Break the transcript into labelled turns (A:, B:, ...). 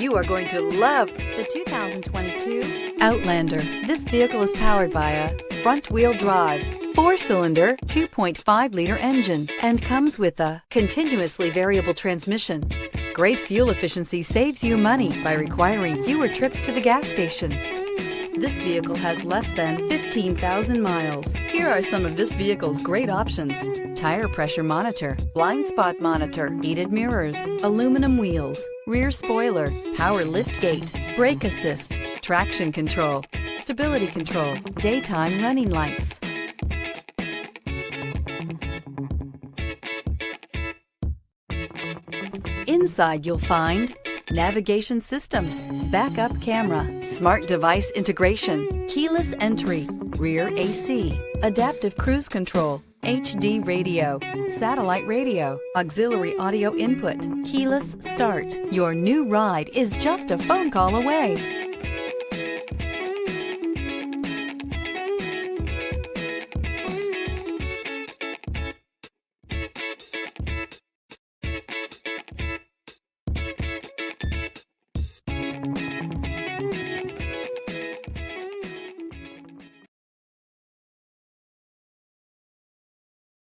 A: You are going to love the 2022 Outlander. This vehicle is powered by a front-wheel drive, 4-cylinder, 2.5-liter engine, and comes with a continuously variable transmission. Great fuel efficiency saves you money by requiring fewer trips to the gas station. This vehicle has less than 15,000 miles. Here are some of this vehicle's great options: tire pressure monitor, blind spot monitor, heated mirrors, aluminum wheels, rear spoiler, power liftgate, brake assist, traction control, stability control, daytime running lights. Inside you'll find navigation system, backup camera, smart device integration, keyless entry, rear AC, adaptive cruise control, HD radio, satellite radio, auxiliary audio input, keyless start. Your new ride is just a phone call away.